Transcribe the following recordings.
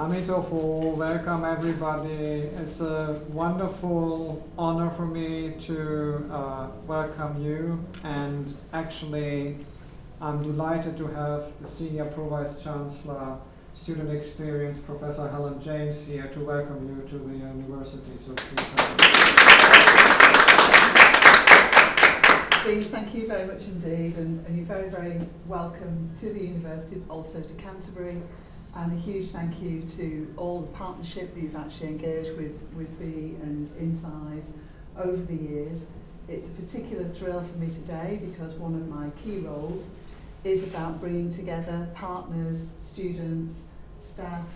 Amitofo, welcome everybody. It's a wonderful honor for me to welcome you, and actually I'm delighted to have the Senior Pro-Vice Chancellor, Student Experience, Professor Helen James here to welcome you to the university. So please thank you very much indeed, and you're very, very welcome to the university, also to Canterbury, and a huge thank you to all the partnership that you've actually engaged with B and INCISE over the years. It's a particular thrill for me today because one of my key roles is about bringing together partners, students, staff,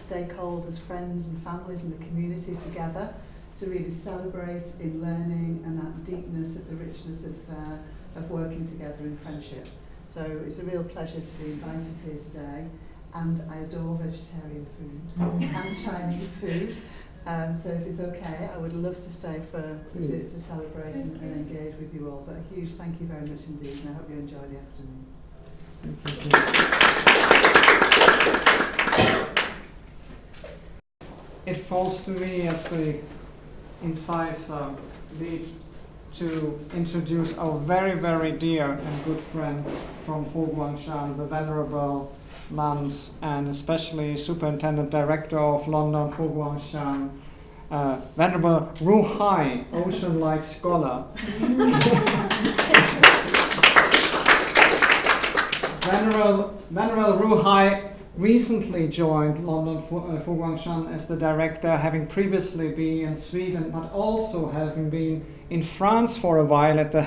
stakeholders, friends and families in the community together to really celebrate in learning and that deepness of the richness of working together in friendship. So it's a real pleasure to be invited here today, and I adore vegetarian food and Chinese food. So if it's okay, I would love to stay to celebrate and engage with you all. But a huge thank you very much indeed, and I hope you enjoy the afternoon. It falls to me as the INCISE lead to introduce our very, very dear and good friends from Guang Shan, the Venerable Nuns, and especially Superintendent Director of London Guang Shan, Venerable Ruhai, ocean-like scholar. Venerable Ruhai recently joined London Guang Shan as the director, having previously been in Sweden, but also having been in France for a while at the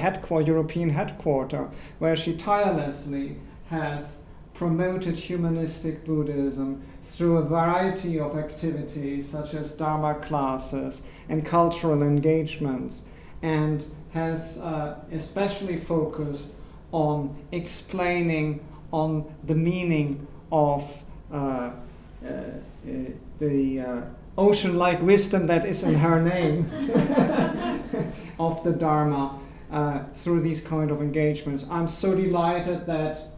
European headquarters, where she tirelessly has promoted humanistic Buddhism through a variety of activities such as Dharma classes and cultural engagements, and has especially focused on explaining on the meaning of the ocean-like wisdom that is in her name of the Dharma through these kind of engagements. I'm so delighted that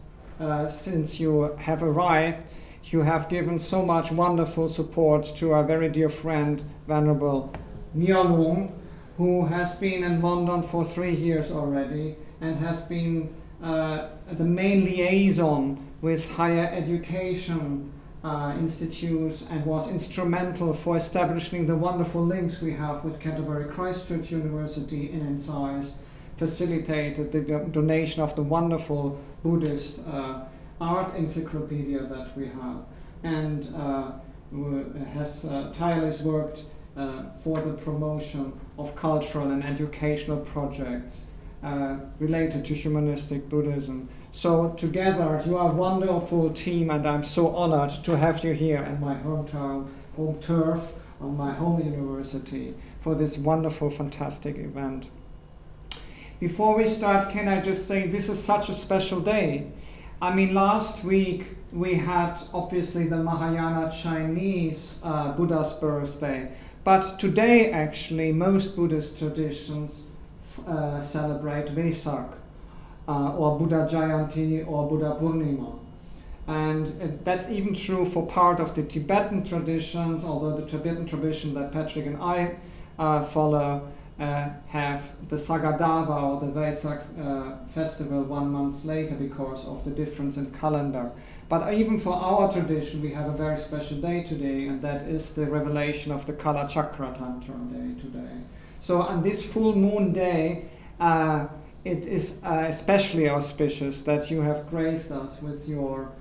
since you have arrived, you have given so much wonderful support to our very dear friend, Venerable Mialong, who has been in London for 3 years already and has been the main liaison with higher education institutes, and was instrumental for establishing the wonderful links we have with Canterbury Christ Church University in INCISE, facilitated the donation of the wonderful Buddhist art encyclopedia that we have, and has tirelessly worked for the promotion of cultural and educational projects related to humanistic Buddhism. So together you are a wonderful team, and I'm so honored to have you here in my hometown, home turf, on my home university for this wonderful, fantastic event. Before we start, can I just say this is such a special day. I mean, last week we had obviously the Mahayana Chinese Buddha's birthday, but today actually most Buddhist traditions celebrate Vesak, or Buddha Jayanti or Buddha Purnima. And that's even true for part of the Tibetan traditions, although the Tibetan tradition that Patrick and I follow have the Sagadava or the Vesak festival 1 month later because of the difference in calendar. But even for our tradition, we have a very special day today, and that is the revelation of the Kala Chakra Tantra day today. So on this full moon day, it is especially auspicious that you have graced us with your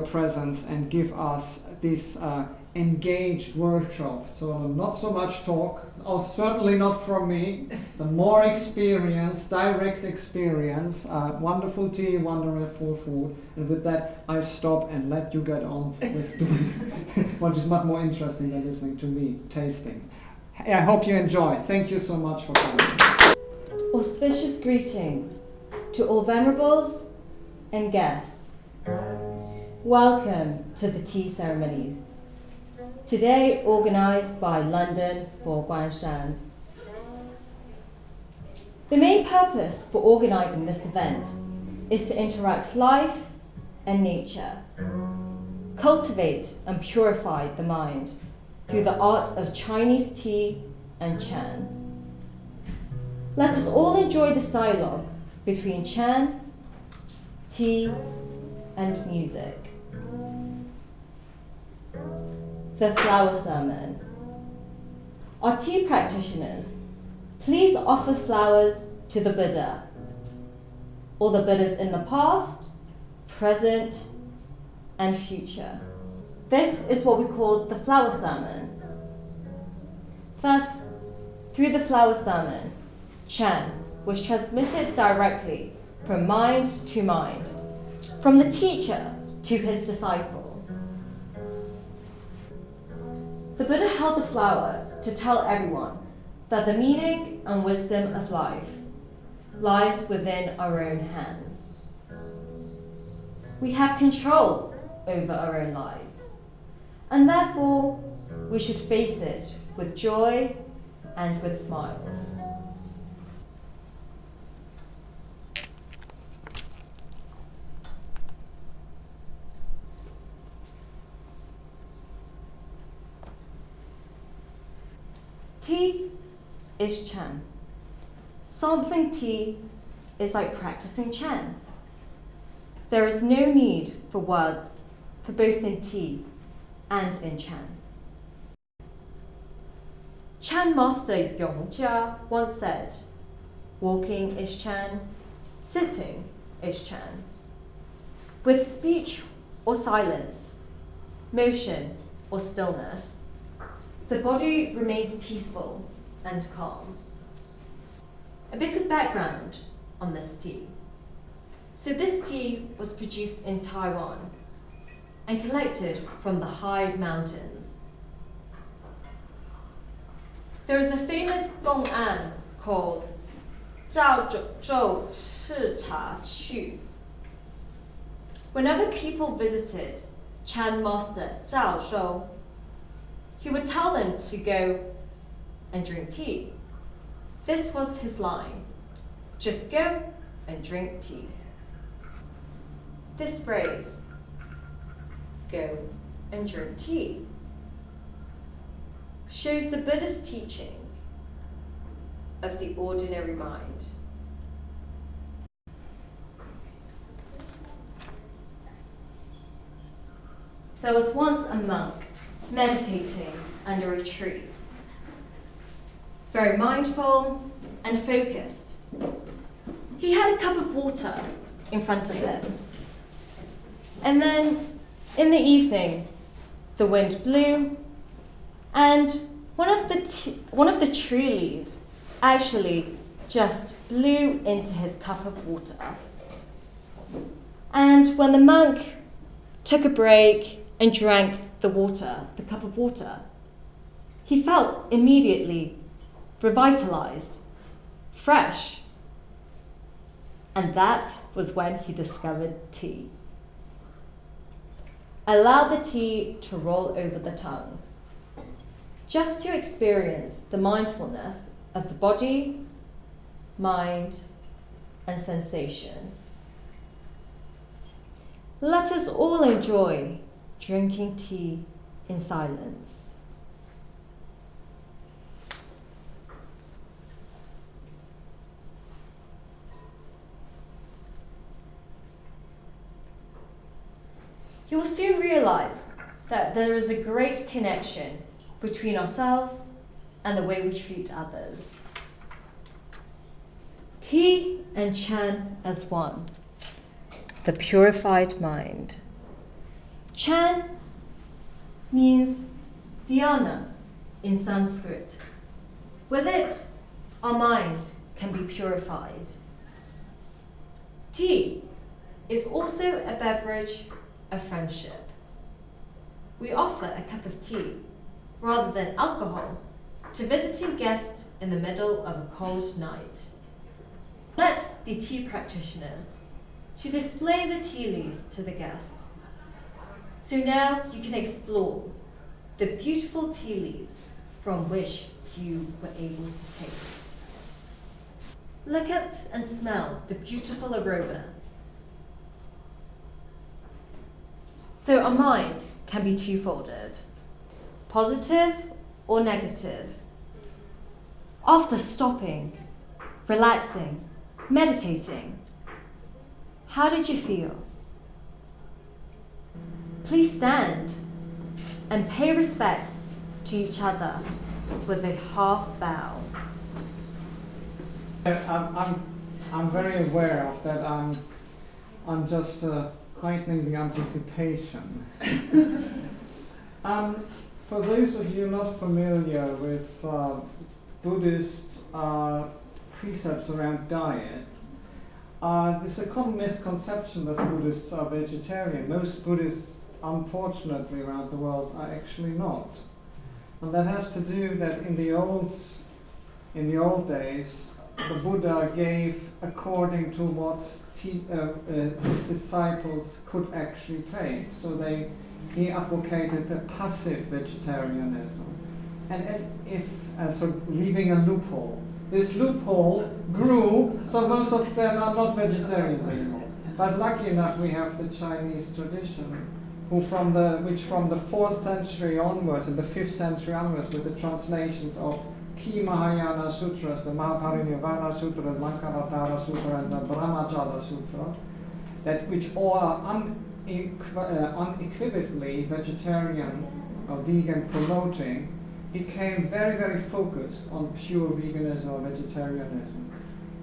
presence and give us this engaged workshop. So not so much talk, or certainly not from me, so more experience, direct experience, wonderful tea, wonderful food, and with that I stop and let you get on with doing what is much more interesting than listening to me tasting. I hope you enjoy. Thank you so much for coming. Auspicious greetings to all venerables and guests. Welcome to the tea ceremony, today organised by London for Guang Shan. The main purpose for organising this event is to interact life and nature, cultivate and purify the mind through the art of Chinese tea and Chan. Let us all enjoy this dialogue between Chan, tea, and music. The Flower Sermon. Our tea practitioners, please offer flowers to the Buddha, or the Buddhas in the past, present, and future. This is what we call the Flower Sermon. Thus, through the Flower Sermon, Chan was transmitted directly from mind to mind, from the teacher to his disciple. The Buddha held the flower to tell everyone that the meaning and wisdom of life lies within our own hands. We have control over our own lives, and therefore we should face it with joy and with smiles. Tea is Chan. Sampling tea is like practicing Chan. There is no need for words for both in tea and in Chan. Chan master Yong Jia once said, "Walking is Chan, sitting is Chan." With speech or silence, motion or stillness, the body remains peaceful and calm. A bit of background on this tea. So this tea was produced in Taiwan and collected from the high mountains. There is a famous Gong An called 赵州赤茶区. Whenever people visited Chan master Zhao Zhou, he would tell them to go and drink tea. This was his line: just go and drink tea. This phrase, go and drink tea, shows the Buddhist teaching of the ordinary mind. There was once a monk meditating under a tree, very mindful and focused. He had a cup of water in front of him. And then in the evening, the wind blew, and one of the tree leaves actually just blew into his cup of water. And when the monk took a break and drank the cup of water, he felt immediately revitalized, fresh. And that was when he discovered tea. Allow the tea to roll over the tongue, just to experience the mindfulness of the body, mind, and sensation. Let us all enjoy drinking tea in silence. You will soon realize that there is a great connection between ourselves and the way we treat others. Tea and Chan as one, the purified mind. Chan means dhyana in Sanskrit. With it, our mind can be purified. Tea is also a beverage of friendship. We offer a cup of tea rather than alcohol to visiting guests in the middle of a cold night. Let the tea practitioners to display the tea leaves to the guest. So now you can explore the beautiful tea leaves from which you were able to taste. Look at and smell the beautiful aroma. So our mind can be two-folded, positive or negative. After stopping, relaxing, meditating, how did you feel? Please stand and pay respects to each other with a half bow. I'm very aware of that. I'm just heightening the anticipation. For those of you not familiar with Buddhist precepts around diet, there's a common misconception that Buddhists are vegetarian. Most Buddhists, unfortunately, around the world are actually not. And that has to do that in the old days, the Buddha gave according to what his disciples could actually take. So he advocated a passive vegetarianism, and as if so leaving a loophole. This loophole grew, so most of them are not vegetarians anymore. But lucky enough, we have the Chinese tradition, which from the 4th century onwards and the 5th century onwards, with the translations of key Mahayana sutras, the Mahaparinirvana Sutra, the Lankavatara Sutra, and the Brahmajala Sutra, which all are unequivocally vegetarian or vegan promoting, became very, very focused on pure veganism or vegetarianism,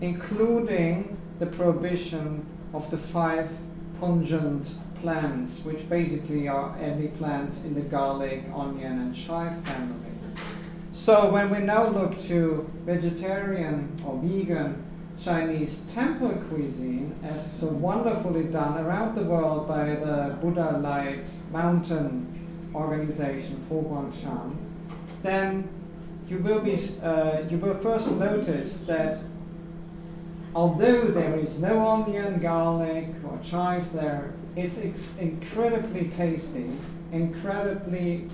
including the prohibition of the 5 pungent plants, which basically are any plants in the garlic, onion, and chive family. So when we now look to vegetarian or vegan Chinese temple cuisine, as so wonderfully done around the world by the Buddha Light Mountain organization for Guang Shan, then you will first notice that although there is no onion, garlic, or chives there, it's incredibly tasty, incredibly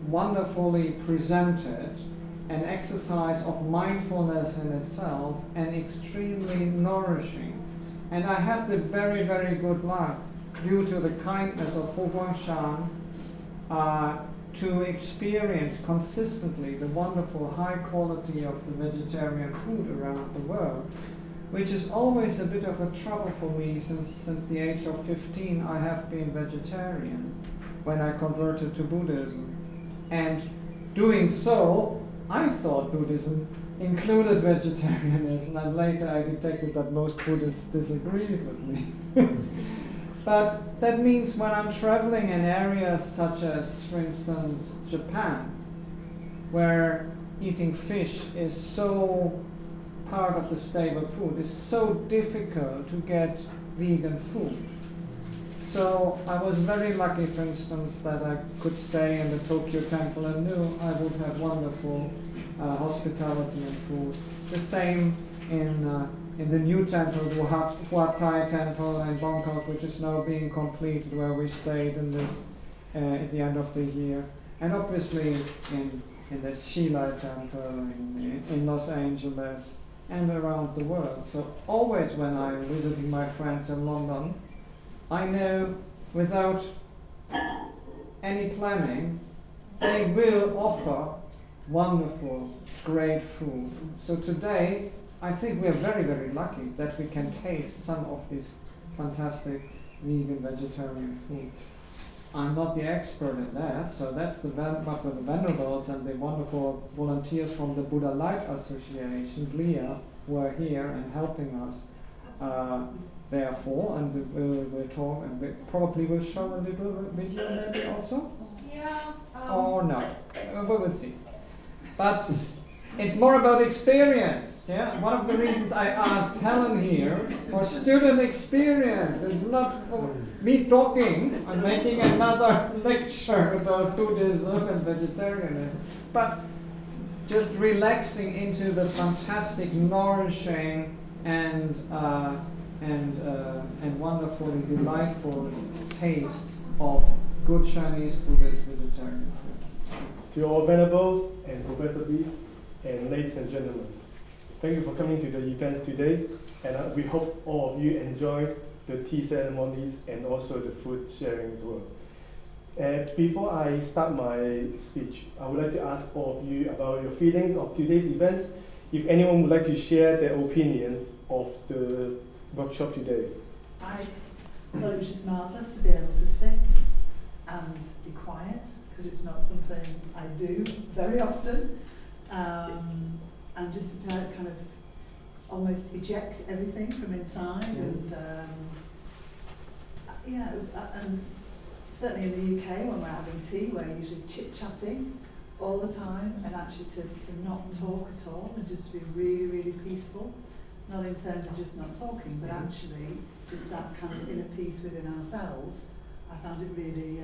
wonderfully presented, an exercise of mindfulness in itself, and extremely nourishing. And I had the very, very good luck, due to the kindness of Fu Guangshan, to experience consistently the wonderful high quality of the vegetarian food around the world, which is always a bit of a trouble for me since the age of 15 I have been vegetarian when I converted to Buddhism. And doing so, I thought Buddhism included vegetarianism, and later I detected that most Buddhists disagreed with me. But that means when I'm traveling in areas such as, for instance, Japan, where eating fish is so part of the staple food, it's so difficult to get vegan food. So I was very lucky, for instance, that I could stay in the Tokyo temple and knew I would have wonderful hospitality and food. The same in the new temple, the Wat Thai temple in Bangkok, which is now being completed, where we stayed in this at the end of the year. And obviously in the Shilai temple in Los Angeles and around the world. So always when I'm visiting my friends in London, I know without any planning, they will offer wonderful, great food. So today, I think we are very, very lucky that we can taste some of this fantastic vegan, vegetarian food. I'm not the expert in that, so that's what the Venerables and the wonderful volunteers from the Buddha Light Association, BLIA, who are here and helping us. Therefore, and we'll talk, and we probably will show a little video maybe also? Yeah. Or no, we will see. But it's more about experience, yeah? One of the reasons I asked Helen here for student experience. It's not for me talking and making another lecture about Buddhism and vegetarianism, but just relaxing into the fantastic, nourishing, and wonderfully delightful taste of good Chinese Buddhist vegetarian food. To all Venerables and Professor Bees and ladies and gentlemen, thank you for coming to the events today, and we hope all of you enjoy the tea ceremonies and also the food sharing as well. Before I start my speech, I would like to ask all of you about your feelings of today's events. If anyone would like to share their opinions of the workshop today. I thought it was just marvellous to be able to sit and be quiet, because it's not something I do very often, and just to kind of almost eject everything from inside. And yeah, it was, and certainly in the UK when we're having tea, we're usually chit-chatting all the time, and actually to not talk at all and just to be really, really peaceful, not in terms of just not talking, but actually just that kind of inner peace within ourselves. I found it really,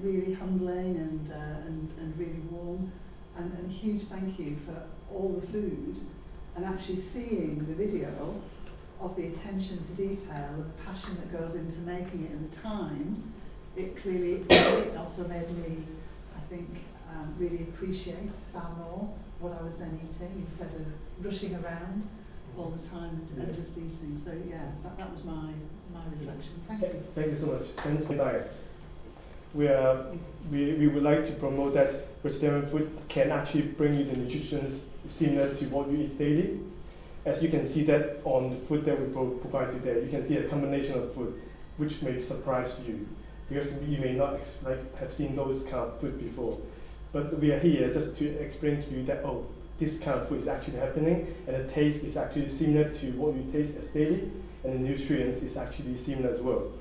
really humbling and really warm, and a huge thank you for all the food, and actually seeing the video of the attention to detail and the passion that goes into making it and the time. It clearly also made me, I think, really appreciate far more what I was then eating, instead of rushing around all the time and just eating. So yeah, that was my reflection. Thank you. Thank you so much. Thanks for diet. We would like to promote that vegetarian food can actually bring you the nutrition similar to what you eat daily. As you can see that on the food that we provide today, you can see a combination of food which may surprise you, because you may not have seen those kind of food before. But we are here just to explain to you that, oh, this kind of food is actually happening, and the taste is actually similar to what you taste as daily, and the nutrients is actually similar as well.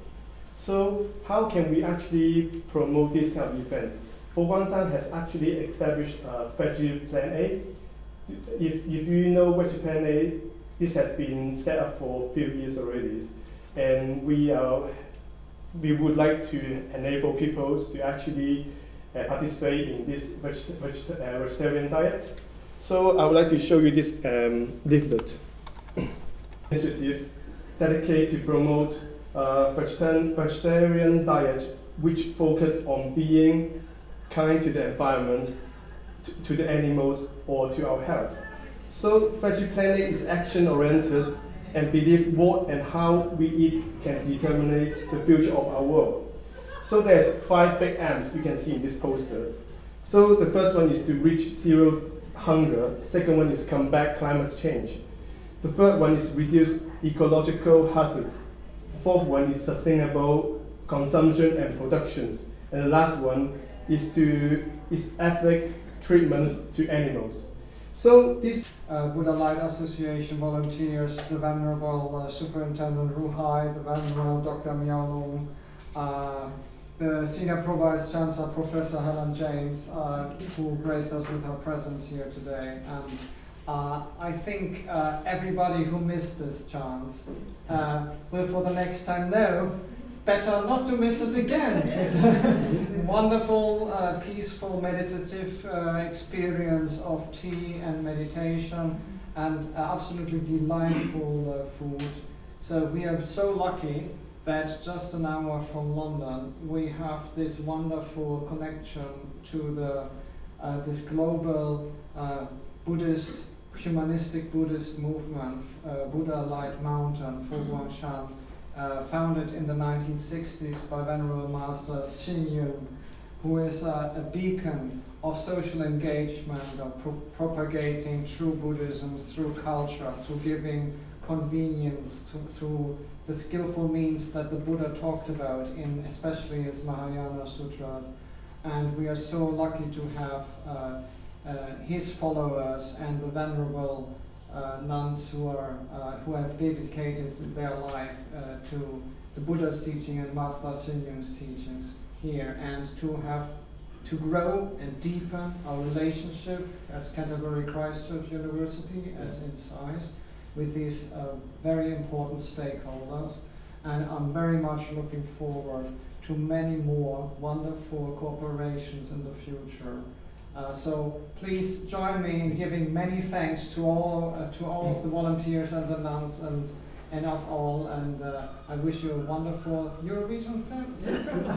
So how can we actually promote this kind of events? For Guang Shan has actually established Veggie Plan A. If you know Veggie Plan A, this has been set up for a few years already, and we would like to enable people to actually participate in this vegetarian diet. So I would like to show you this leaflet initiative dedicated to promote vegetarian diet, which focus on being kind to the environment, to the animals, or to our health. So Veggie Plan A is action-oriented and believe what and how we eat can determine the future of our world. So there's 5 big M's you can see in this poster. So the first one is to reach zero hunger. Second one is combat climate change. The third one is reduce ecological hazards. The fourth one is sustainable consumption and productions. And the last one is ethic treatments to animals. So this Buddha Light Association volunteers, the Venerable Superintendent Ruhai, the Venerable Dr. Miao Long, the Senior Pro-Vice Chancellor Professor Helen James, who graced us with her presence here today. And I think everybody who missed this chance will for the next time know better not to miss it again. It's a wonderful, peaceful, meditative experience of tea and meditation, and absolutely delightful food. So we are so lucky that just an hour from London we have this wonderful connection to the this global Buddhist, humanistic Buddhist movement, Buddha Light Mountain for Guang Shan. Founded in the 1960s by Venerable Master Xin Yun, who is a beacon of social engagement, of propagating true Buddhism through culture, through giving convenience, through the skillful means that the Buddha talked about, in especially his Mahayana Sutras. And we are so lucky to have his followers and the Venerable nuns who have dedicated their life to the Buddha's teaching and Master Xin Yun's teachings here, and to grow and deepen our relationship as Canterbury Christchurch University, as INCISE, with these very important stakeholders. And I'm very much looking forward to many more wonderful cooperations in the future. So please join me in giving many thanks to all of the volunteers and the nuns and us all, and I wish you a wonderful Eurovision festival.